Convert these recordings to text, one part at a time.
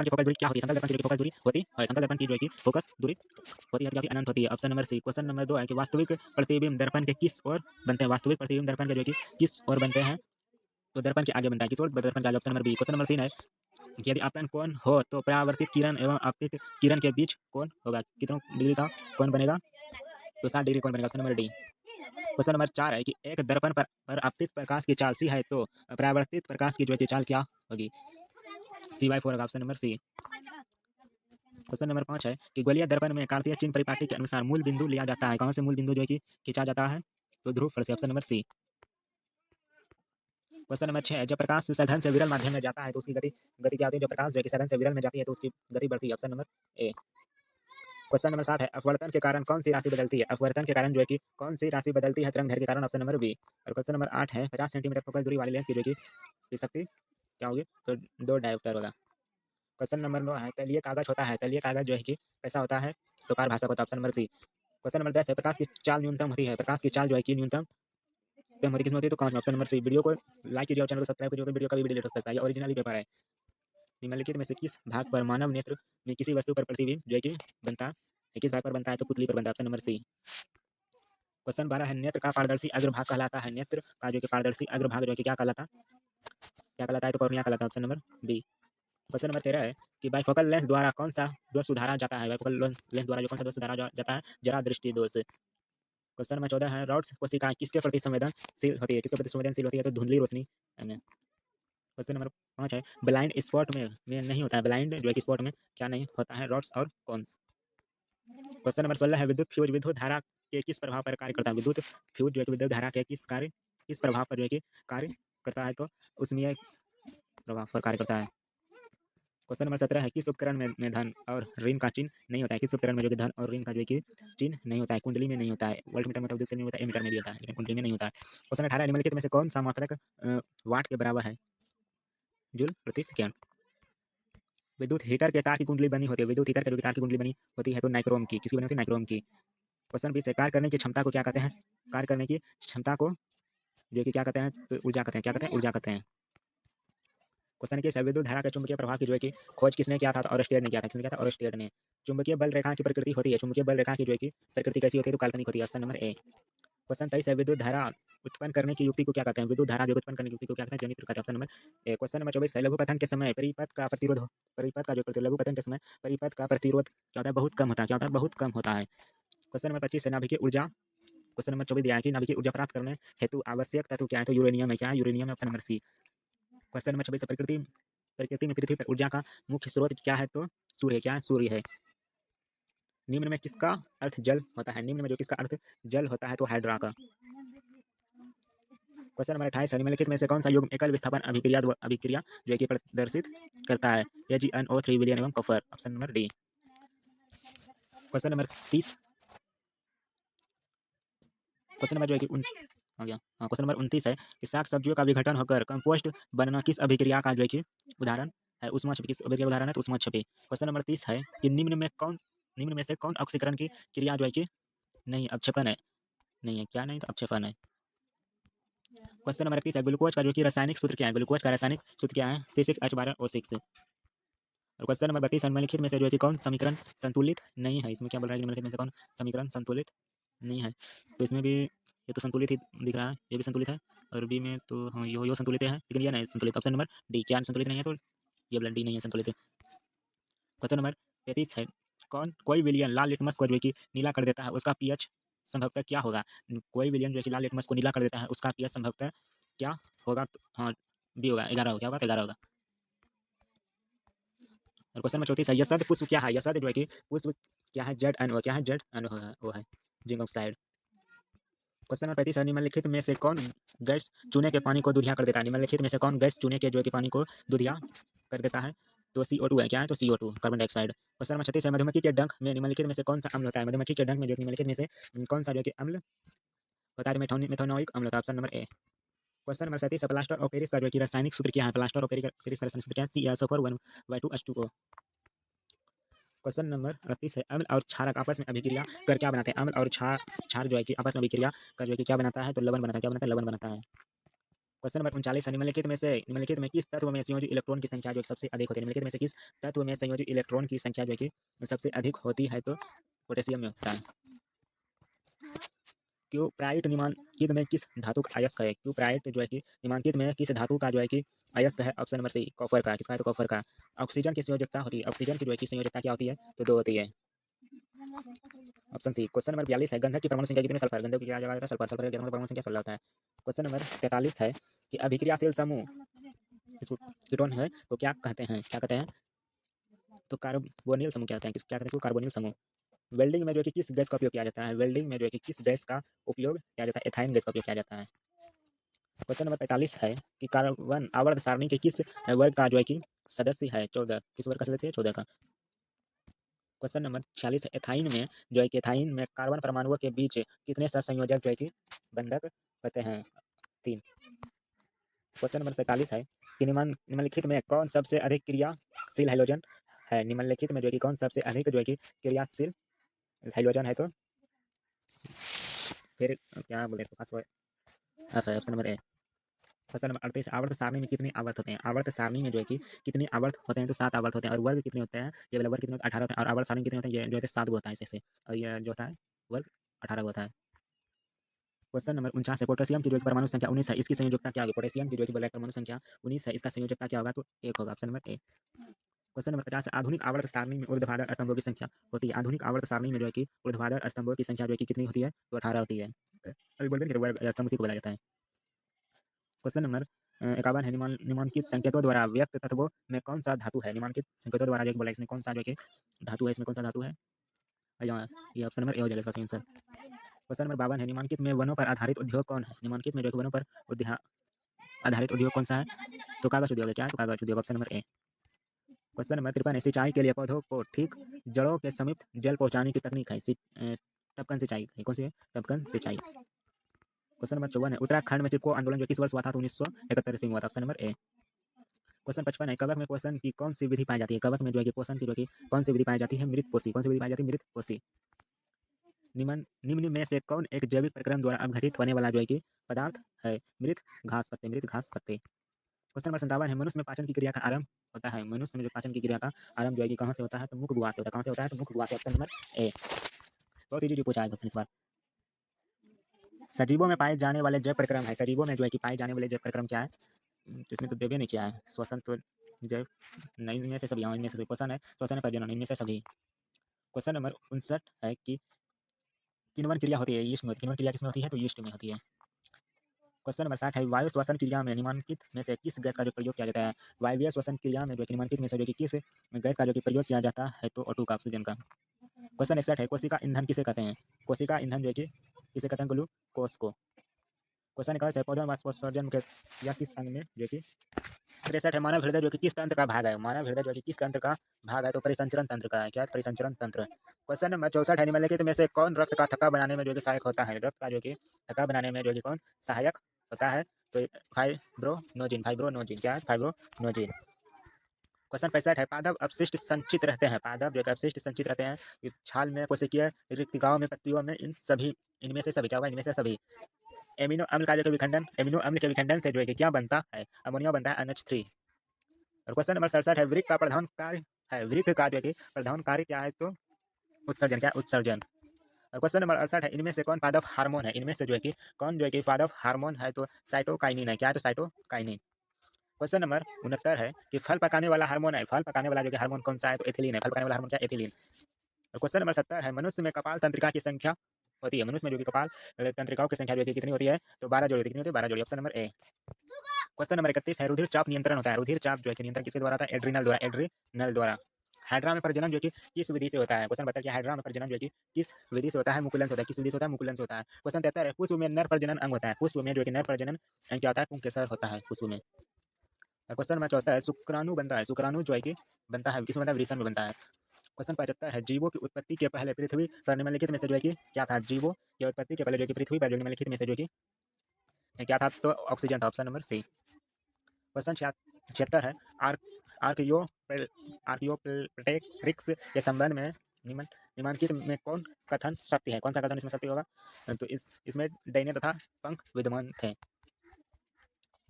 की फोकस दूरी क्या होती है? समतल दर्पण की फोकस दूरी होती है, समतल दर्पण की जो है कि फोकस दूरी होती है तो क्या होती है? अनंत होती है। Option number C. Question number 2 है कि वास्तविक प्रतिबिंब दर्पण के किस ओर बनते हैं? वास्तविक प्रतिबिंब दर्पण के जो है कि किस ओर बनते हैं? तो दर्पण के आगे बनता है। किस ओर? दर्पण के आगे। Option number B. Question number 3 है कि यदि आपतन कोण हो तो परावर्तित किरण एवं आपतित किरण के बीच कोण होगा? कितनों डिग्री का कोण बनेगा? तो 60 डिग्री कोण बनेगा। Option number D. Question number 4 है कि एक दर्पण पर आपतित प्रकाश की चाल सी है तो परावर्तित प्रकाश की जो है कि चाल क्या होगी? C/4 होगा। Option number C. Question number 5 है कि गोलीय दर्पण में कार्तीय चिन्ह परिपाटी के अनुसार मूल बिंदु लिया जाता है। कहाँ से मूल बिंदु जो है कि खींचा जाता है? तो ध्रुव फल से। Option number C. Question number 6 है जब प्रकाश सघन से विरल माध्यम में जाता है तो उसकी गति गति क्या होती है? जब प्रकाश जो है कि सघन से विरल में जाती है तो उसकी गति बढ़ती है। Option number A. Question number 7 है अपवर्तन के कारण कौन सी राशि बदलती है? अपवर्तन के कारण जो है कि कौन सी राशि बदलती है तरंग दैर्घ्य के कारण? Option number B. और क्वेश्चन नंबर 8 है 50 सेंटीमीटर फोकस दूरी वाले लेंस की जो है कि शक्ति क्या होगी? तो 2 डायोप्टर होगा। क्वेश्चन नंबर 9 है तलीय कागज होता है, तलीय कागज जो है कि कैसा होता है? तो पारभाषक होता है। Option number C. Question number 10 है प्रकाश की चाल न्यूनतम होती है, प्रकाश की चाल जो है कि न्यूनतम होती किसमें होती है? तो कांच में। Option number C. वीडियो को लाइक कीजिए और चैनल को सब्सक्राइब कीजिए, वीडियो कभी भी डिलीट हो सकता है। ये ओरिजिनल पेपर है। निम्नलिखित में से किस भाग पर मानव नेत्र में किसी वस्तु पर प्रतिबिंब जो है कि बनता है? किस भाग पर बनता है? तो पुतली पर बनता है। Option number C. क्वेश्चन 12 है नेत्र का पारदर्शी अग्रभाग कहलाता है। नेत्र का जो कि पारदर्शी अग्रभाग जो है कि क्या कहलाता है? तो कॉर्निया कहलाता है। Option number B. Question number 13 है कि बाइफोकल लेंस द्वारा कौन सा दोष सुधारा जाता है? बाइफोकल लेंस द्वारा जो कौन सा दोष सुधारा जाता है? जरा दृष्टि दोष। क्वेश्चन नंबर 14 है रॉड्स कोशिकाएं किसके प्रति संवेदनशील होती है? किसके प्रति संवेदनशील होती है? तो धुंधली रोशनी। क्वेश्चन नंबर 5 है ब्लाइंड स्पॉट में नहीं होता है। ब्लाइंड जो है कि स्पॉट में क्या नहीं होता है? रॉड्स और कॉन्स। क्वेश्चन नंबर 16 है विद्युत फ्यूज विद्युत धारा के किस प्रभाव पर कार्य करता है? विद्युत फ्यूज जो है कि विद्युत धारा के किस प्रभाव पर जो है कि कार्य करता है? तो उसमें प्रभाव पर कार्य करता है। क्वेश्चन नंबर 17 है किस उपकरण में धन और ऋण का चिन्ह नहीं होता है? किस उपकरण में जो कि धन और ऋण का जो है कि चिन्ह नहीं होता है? कुंडली में नहीं होता है। वोल्टमीटर में विद्युत से नहीं होता है, एमीटर में भी होता है लेकिन कुंडली में नहीं होता है। क्वेश्चन 18 निम्नलिखित में से कौन सा मात्रक वाट के बराबर है? जूल प्रति सेकंड। विद्युत हीटर के तार की कुंडली बनी होती है। विद्युत हीटर के जो तार की कुंडली बनी होती है तो नाइक्रोम की। किसकी बनी होती है? नाइक्रोम की। क्वेश्चन 20 है कार्य करने की क्षमता को क्या कहते हैं? कार्य करने की क्षमता को जो कि क्या कहते हैं? तो ऊर्जा कहते हैं। क्या कहते हैं? ऊर्जा कहते हैं। क्वेश्चन की विद्युत धारा के चुंबकीय प्रभाव की जो है कि खोज किसने किया था? तो ऑरस्टेड ने किया था। किसने किया था? ऑरस्टेड ने। चुंबकीय बल रेखा की प्रकृति होती है। चुंबकीय बल रेखा की जो है कि प्रकृति कैसी होती है? तो काल्पनिक होती है। Option number A. क्वेश्चन 23 है विद्युत धारा उत्पन्न करने की युक्ति को क्या कहते हैं? विद्युत धारा जो उत्पन्न करने की युक्ति को क्या कहते हैं? जनित्र कहते हैं। Option number A. Question number 24 है लघुपतन के समय परिपथ का प्रतिरोध परिपथ का जो लघुपतन के समय परिपथ का प्रतिरोध क्या होता है? बहुत कम होता है। क्या होता है? बहुत कम होता है। क्वेश्चन नंबर 25 है नाभिकीय ऊर्जा। क्वेश्चन नंबर 24 दिया है कि नाभिकीय ऊर्जा प्राप्त करने हेतु आवश्यक तत्व क्या है? तो यूरेनियम है। क्या है? यूरेनियम है। Option number C. Question number 26 प्रकृति में पृथ्वी पर ऊर्जा का मुख्य स्रोत क्या है? तो सूर्य। क्या है? सूर्य है। निम्न में किसका अर्थ जल होता है? निम्न में जो किसका अर्थ जल होता है? तो हाइड्रा का। क्वेश्चन नंबर 28 है निम्नलिखित में से कौन सा युग्म एकल विस्थापन अभिक्रिया जो है कि प्रदर्शित करता है? AgNO3 विलयन एवं कफर। Option number D. Question number 30 question number जो है कि आ गया क्वेश्चन नंबर 29 है कि शाक सब्जियों का विघटन होकर कंपोस्ट बनना किस अभिक्रिया का जो है कि उदाहरण है? उष्मा छपी। किस अभिक्रिया उदाहरण है? तो उष्मा छपी। क्वेश्चन नंबर 30 है कि निम्न में से कौन ऑक्सीकरण की क्रिया जो है कि नहीं अपक्षेपण है? नहीं है। क्या नहीं? तो अपक्षेपण है। क्वेश्चन नंबर 31 है ग्लूकोज का जो कि रासायनिक सूत्र क्या है? ग्लूकोज का रासायनिक सूत्र क्या है? C6H12O6। और क्वेश्चन नंबर 32 है निम्नलिखित में से जो है कि कौन समीकरण संतुलित नहीं है? इसमें क्या बोल रहा है? निम्नलिखित में से कौन समीकरण संतुलित नहीं है? तो इसमें भी ये तो संतुलित ही दिख रहा है। ये भी संतुलित है और बी में तो हाँ यो संतुलित है लेकिन ये नहीं संतुलित। Option number D. क्या संतुलित नहीं है? तो ये ब्लड डी नहीं है संतुलित। क्वेश्चन नंबर 33 है कोई विलियन लाल लिटमस को जो है कि नीला कर देता है उसका पीएच संभवतः क्या होगा? कोई विलियन जो है कि लाल लिटमस को नीला कर देता है उसका पीएच संभवतः क्या होगा? तो हाँ बी होगा। 11 होगा। क्या होगा? 11 होगा। और क्वेश्चन नंबर 34 है यशद पुष्प क्या है? यशद जो है कि पुष्प क्या है? ZNO। क्या है? ZNO है। वो है जिंक ऑक्साइड। क्वेश्चन नंबर 35 है निम्नलिखित में से कौन गैस चूने के पानी को दूधिया कर देता है? निम्नलिखित में से कौन गैस चूने के जो है कि पानी को दूधिया कर देता है? तो CO2 है। क्या है? तो CO2 carbon dioxide. Question number 36 है मधुमक्खी के डंक में निम्नलिखित में से कौन सा अम्ल होता है? मधुमक्खी के डंक में जो निम्नलिखित में से कौन सा जो कि अम्ल होता है? मेथोनोइक अम्ल होता है। Option number A. Question number 37 है प्लास्टर ऑफ पेरिस का जो कि रासायनिक सूत्र क्या है? प्लास्टर ऑफ पेरिस का रासायनिक सूत्र क्या है? CaSO4 1Y2H2O। क्वेश्चन नंबर 38 है अम्ल और क्षारक आपस में अभिक्रिया कर क्या बनाते हैं? अम्ल और क्षार जो है कि आपस में अभिक्रिया कर जो है कि क्या बनाता है? तो लवण बनाता है। क्या बनाता है? लवण बनाता है। क्वेश्चन नंबर 39 है, निम्नलिखित में किस तत्व में संयोजी इलेक्ट्रॉन की संख्या जो सबसे अधिक होती है? निम्नलिखित में से किस तत्व में संयोजी इलेक्ट्रॉन की संख्या जो है कि सबसे अधिक होती है? तो पोटेशियम में होता है। क्यूप्राइट निम्नलिखित में किस धातु का अयस्क है? क्यूप्राइट जो है कि निम्नलिखित में किस धातु का जो है कि अयस्क है? ऑप्शन नंबर सी कॉपर का। किसका है? तो कॉपर का। ऑक्सीजन की संयोजकता होती है, ऑक्सीजन की जो है कि संयोजकता क्या होती है? तो 2 होती है। Option C. क्वेश्चन नंबर 42 है, गंधक की परमाणु संख्या कितनी? सल्फर। गंधक की क्या जगह होता है? सल्फर। सल्फर की परमाणु संख्या 16 होता है। क्वेश्चन नंबर 43 है कि अभिक्रियाशील समूह इसको कीटोन है तो क्या कहते हैं? क्या कहते हैं? तो कार्बोनिल समूह क्या कहते हैं? क्या कहते हैं इसको? कार्बोनिल समूह। वेल्डिंग में जो है कि किस गैस का उपयोग किया जाता है? वेल्डिंग में जो है कि किस गैस का उपयोग किया जाता है? एथाइन गैस का उपयोग किया जाता है। क्वेश्चन नंबर 45 है कि कार्बन आवर्त सारणी के किस वर्ग का जो है कि सदस्य है? 14। किस वर्ग का सदस्य है? 14 का। क्वेश्चन नंबर 46 है, एथाइन में जो है कि एथाइन में कार्बन परमाणुओं के बीच कितने सहसंयोजक जो है कि बंधक होते हैं? 3। क्वेश्चन नंबर 47 है कि निम्नलिखित में कौन सबसे अधिक क्रियाशील हाइड्रोजन है? निम्नलिखित में जो है कि कौन सबसे अधिक जो है कि क्रियाशील हाइड्रोजन है? तो फिर क्या बोले इसको? Option number A. Question number 38, आवर्त सारणी में कितने आवर्त होते हैं? आवर्त सारणी में जो है कि कितने आवर्त होते हैं? तो 7 आवर्त होते हैं। और वर्ग कितने होते हैं? ये वाला वर्ग कितने होते हैं? 18 होते हैं। और आवर्त सारणी कितने होते हैं? ये जो है 7 होता है ऐसे। और ये जो होता है वर्ग 18 होता है। क्वेश्चन नंबर 49 है, पोटेशियम की जो है कि परमाणु संख्या 19 है, इसकी संयोजकता क्या होगी? पोटेशियम की जो है कि बोला है परमाणु संख्या 19 है, इसका संयोजकता क्या होगा? तो 1 होगा। Option number A. Question number 50 है, आधुनिक आवर्त सारणी में ऊर्ध्वाधर स्तंभों की संख्या होती है। आधुनिक आवर्त सारणी में जो है कि ऊर्ध्वाधर स्तंभों की संख्या जो है कि कितनी होती है? तो 18 होती है। अभी बोल रहे हैं वर्ग स्तंभ उसी को बोला जाता है। क्वेश्चन नंबर 51 है, निम्नलिखित संकेतों द्वारा व्यक्त तत्वों में कौन सा धातु है? निम्नलिखित संकेतों द्वारा जो बोला इसमें कौन सा जो है कि धातु है? इसमें कौन सा धातु है? ये ऑप्शन नंबर ए हो जाएगा इसका सही आंसर। क्वेश्चन नंबर 52 है, निम्नलिखित में वनों पर आधारित उद्योग कौन है? निम्नलिखित में जो है कि वनों पर आधारित उद्योग कौन सा है? तो कागज उद्योग है। क्या है? तो कागज उद्योग। Option number A. Question number 53 है, सिंचाई के लिए पौधों को ठीक जड़ों के समीप जल पहुंचाने की तकनीक है? टपकन सिंचाई। कौन सी है? टपकन सिंचाई। क्वेश्चन नंबर 54 है, उत्तराखंड में चिपको आंदोलन जो किस वर्ष हुआ था? तो 1971 में हुआ था। Option number A. क्वेश्चन 55 है, कवक में पोषण की कौन सी विधि पाई जाती है? कवक में जो है कि पोषण की जो है कि कौन सी विधि पाई जाती है? मृतपोषी। कौन सी विधि पाई जाती है? मृतपोषी। निम्न में से कौन एक जैविक प्रक्रम द्वारा अपघटित होने वाला जो है कि पदार्थ है? मृत घास पत्ते। मृत घास पत्ते। क्वेश्चन नंबर 57 है, मनुष्य में पाचन की क्रिया का आरंभ होता है? मनुष्य में जो पाचन की क्रिया का आरंभ जो है कि कहाँ से होता है? तो मुख गुहा से होता है। कहाँ से होता है? तो मुख गुहा से। Option number A. बहुत इजी पूछा है क्वेश्चन इस बार। सजीवों में पाए जाने वाले जैव प्रक्रम है? सजीवों में जो है कि पाए जाने वाले जैव प्रक्रम क्या है? इसमें तो देवे नहीं किया है। श्वसन तो जैव नहीं, इनमें से सभी। हाँ, इनमें से सभी। क्वेश्चन है श्वसन है, प्रजनन, इनमें से सभी। क्वेश्चन नंबर 59 है कि किण्वन क्रिया होती है यीस्ट में? किण्वन क्रिया किसमें होती है? तो यीस्ट में होती है। क्वेश्चन नंबर 60 है, वायु श्वसन क्रिया में निम्नलिखित में से किस गैस का जो प्रयोग किया जाता है? वायवीय श्वसन क्रिया में जो निम्नलिखित में से जो कि किस गैस का जो कि प्रयोग किया जाता है? तो O2 का, ऑक्सीजन का। क्वेश्चन 61 है, कोशिका ईंधन किसे कहते हैं? कोशिका ईंधन जो है कि किसे कहते हैं? ग्लूकोज को। क्वेश्चन 61 है, पौधों में वाष्पोत्सर्जन के या किस अंग में जो कि 63 है, मानव हृदय जो कि किस तंत्र का भाग है? मानव हृदय जो कि किस तंत्र का भाग है? तो परिसंचरण तंत्र का है। क्या? परिसंचरण तंत्र। क्वेश्चन नंबर 64 है, निम्नलिखित में से कौन रक्त का थक्का बनाने में जो कि सहायक होता है? रक्त का जो कि थक्का बनाने में जो कि कौन सहायक होता है? तो फाइब्रोनोजिन। फाइब्रोनोजिन। क्या है? फाइब्रोनोजिन। क्वेश्चन 65 है, पादप अपशिष्ट संचित रहते हैं? पादप जो कि अपशिष्ट संचित रहते हैं ये छाल में, कोशिकीय रिक्तिकाओं में, पत्तियों में, इनमें से सभी। क्या होगा? इनमें से सभी। एमिनो अम्ल का जो कि विखंडन, एमिनो अम्ल के विखंडन से जो है कि क्या बनता है? अमोनिया बनता है, NH3। और क्वेश्चन नंबर 67 है, वृक्क का प्रधान कार्य है? वृक्क का जो है कि प्रधान कार्य क्या है? तो उत्सर्जन। क्या? उत्सर्जन। और क्वेश्चन नंबर 68 है, इनमें से कौन पादप हार्मोन है? इनमें से जो है कि कौन जो है कि पादप हार्मोन है? तो साइटोकाइनिन है। क्या है? तो साइटोकाइनिन। क्वेश्चन नंबर 69 है कि फल पकाने वाला हार्मोन है? फल पकाने वाला जो कि हार्मोन कौन सा है? तो एथिलीन है। फल पकाने वाला हार्मोन क्या? एथिलीन। और क्वेश्चन नंबर 70 है, मनुष्य में कपाल तंत्रिका की संख्या होती है? मनुष्य में जो कि कपाल तंत्रिकाओं की संख्या जो है कि कितनी होती है? तो 12 जोड़ी होती है। कितनी होती है? 12 जोड़ी। Option number A. Question number 31 है, रुधिर चाप नियंत्रण होता है? रुधिर चाप जो है कि नियंत्रण किसके द्वारा होता है? एड्रिनल द्वारा। एड्रिनल द्वारा। हाइड्रा में प्रजनन जो कि किस विधि से होता है? क्वेश्चन बताइए, हाइड्रा में प्रजनन जो कि किस विधि से होता है? मुकुलन से होता है। किस विधि से होता है? मुकुलन से होता है। क्वेश्चन 73 है, पुष्प में नर प्रजनन अंग होता है? पुष्प में जो कि नर प्रजनन अंग क्या होता है? पुंकेसर होता है पुष्प में। क्वेश्चन नंबर 74 है, शुक्राणु बनता है? शुक्राणु जो है कि बनता है किसमें? बनता है? वृषण में बनता है। क्वेश्चन 75 है, जीवों की उत्पत्ति के पहले पृथ्वी पर निम्नलिखित में से जो है कि क्या था? जीवों की उत्पत्ति के पहले जो कि पृथ्वी पर निम्नलिखित में से जो कि क्या था? तो ऑक्सीजन था। Option number C. क्वेश्चन 76 है, आर्कियो आर्कियोप्टेरिक्स के संबंध में निम्नलिखित में कौन कथन सत्य है? कौन सा कथन इसमें सत्य होगा? तो इसमें डैने तथा पंख विद्यमान थे।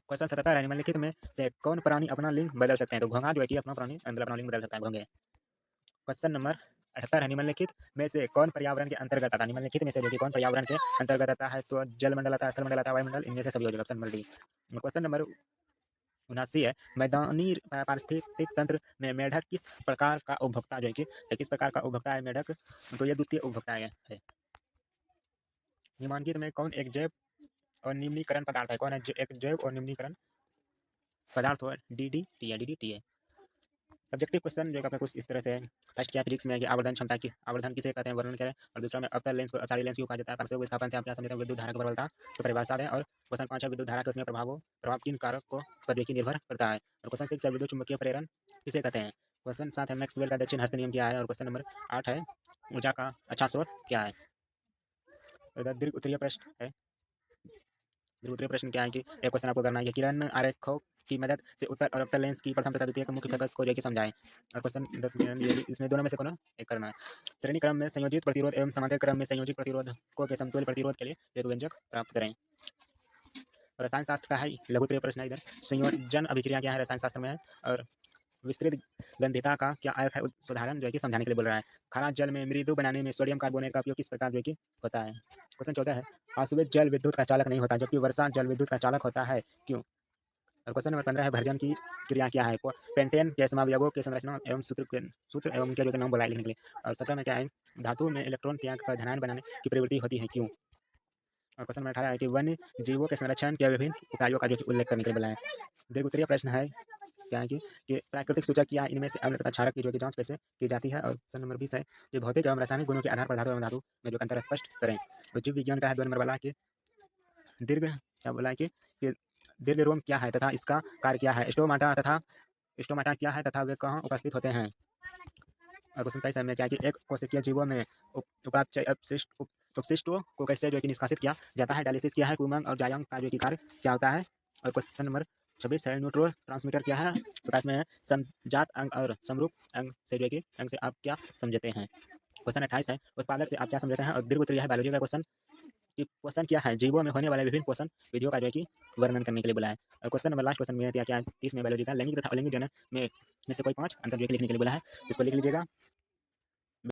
क्वेश्चन 77 है, निम्नलिखित में से कौन प्राणी अपना लिंग बदल सकते हैं? तो घोंघा जो है कि अपना लिंग बदल सकता है, घोंघे। क्वेश्चन नंबर 78 है, निम्नलिखित में से कौन पर्यावरण के अंतर्गत आता है? निम्नलिखित में से जो कि कौन पर्यावरण के अंतर्गत आता है? तो जलमंडल आता है, स्थलमंडल आता है, वायुमंडल, इनमें से सभी हो जाएगा, option number D. Question number 79 है, मैदानी पारिस्थितिक तंत्र में मेढक किस प्रकार का उपभोक्ता जो है कि किस प्रकार का उपभोक्ता है मेढक? तो ये द्वितीय उपभोक्ता है। निम्नलिखित में कौन एक जैव और निम्नीकरण पदार्थ है? कौन है एक जैव और निम्नीकरण पदार्थ? हो डीडीटी है, डीडीटी है। सब्जेक्टिव क्वेश्चन जो आपका कुछ इस तरह से है। फर्स्ट क्या फिजिक्स में कि आवर्धन क्षमता की आवर्धन किसे कहते हैं, वर्णन करें। और दूसरा में अवतल लेंस को अपसारी लेंस क्यों कहा जाता है। पारस्परिक विस्थापन से आप क्या समझते हैं, विद्युत धारा की प्रबलता तो परिभाषा दें। और क्वेश्चन 5 है, विद्युत धारा के उसमें प्रभाव किन कारक को पर देखिए निर्भर करता है। और क्वेश्चन 6 है, विद्युत चुम्बकीय प्रेरण किसे कहते हैं। क्वेश्चन 7 है, मैक्सवेल का दक्षिण हस्त नियम क्या है। और क्वेश्चन नंबर 8 है, ऊर्जा का अच्छा स्रोत क्या है। दीर्घ उत्तरीय प्रश्न है, दूसरे प्रश्न क्या है कि एक क्वेश्चन आपको करना है कि किरण आरेखों की मदद से उत्तर और अवतल लेंस की प्रथम तथा द्वितीय मुख्य फोकस को जो है कि समझाएं। और क्वेश्चन 10 में ये इसमें दोनों में से कोनो एक करना है। श्रेणी क्रम में संयोजित प्रतिरोध एवं समांतर क्रम में संयोजित प्रतिरोधकों के समतुल्य प्रतिरोध के लिए एक व्यंजक प्राप्त करें। और रसायन शास्त्र का है लघु उत्तरीय प्रश्न है इधर, संयोजन अभिक्रिया क्या है रसायन शास्त्र में है। और विस्तृत गंधिता का क्या अर्थ है, उदाहरण जो है कि समझाने के लिए बोल रहा है। खारा जल में मृदु बनाने में सोडियम कार्बोनेट का उपयोग किस प्रकार जो है कि होता है। क्वेश्चन 14 है, आसुवेद जल विद्युत का चालक नहीं होता जबकि वर्षा जल विद्युत का चालक होता है, क्यों। और क्वेश्चन नंबर 15 है, भर्जन की क्रिया क्या है। पेंटेन के समावयवों के संरचना एवं सूत्र एवं उनके जो कि नाम बोला है लिखने के लिए। और 17 में क्या है, धातु में इलेक्ट्रॉन त्याग का धनायन बनाने की प्रवृत्ति होती है, क्यों। और क्वेश्चन नंबर 18 है कि वन्य जीवों के संरक्षण के विभिन्न उपायों का जो कि उल्लेख करने के लिए बोला है। दीर्घ उत्तरीय प्रश्न है क्या है कि प्राकृतिक सूचक क्या है, इनमें से अम्ल तथा क्षारक की जो कि जांच कैसे की जाती है। और क्वेश्चन नंबर 20 है कि भौतिक एवं रासायनिक गुणों के आधार पर धातु एवं धातु में जो अंतर स्पष्ट करें। तो जीव विज्ञान का है 2 नंबर वाला कि दीर्घ क्या बोला है कि दीर्घ रोम क्या है तथा इसका कार्य क्या है। स्टोमाटा क्या है तथा वे कहाँ उपस्थित होते हैं। और क्वेश्चन 23 में क्या है कि एक कोशिकीय जीवों में अपशिष्टों को कैसे जो है कि निष्कासित किया जाता है। डायलिसिस क्या है, कुमंग और जायंग का जो कि कार्य क्या होता है। और क्वेश्चन नंबर 26 है, न्यूट्रो ट्रांसमीटर क्या है। 27 में है, समजात अंग और समरूप अंग से जो है कि अंग से आप क्या समझते हैं। क्वेश्चन 28 है, उत्पादक से आप क्या समझते हैं। और दीर्घ उत्तरीय है बायोलॉजी का क्वेश्चन कि क्वेश्चन क्या है, जीवों में होने वाले विभिन्न पोषण विधियों का जो है कि वर्णन करने के लिए बोला है। और क्वेश्चन नंबर लास्ट क्वेश्चन में क्या है 30 में बायोलॉजी का लैंगिक तथा अलिंगिक जनन में से कोई 5 अंतर जो है कि लिखने के लिए बोला है, इसको लिख लीजिएगा।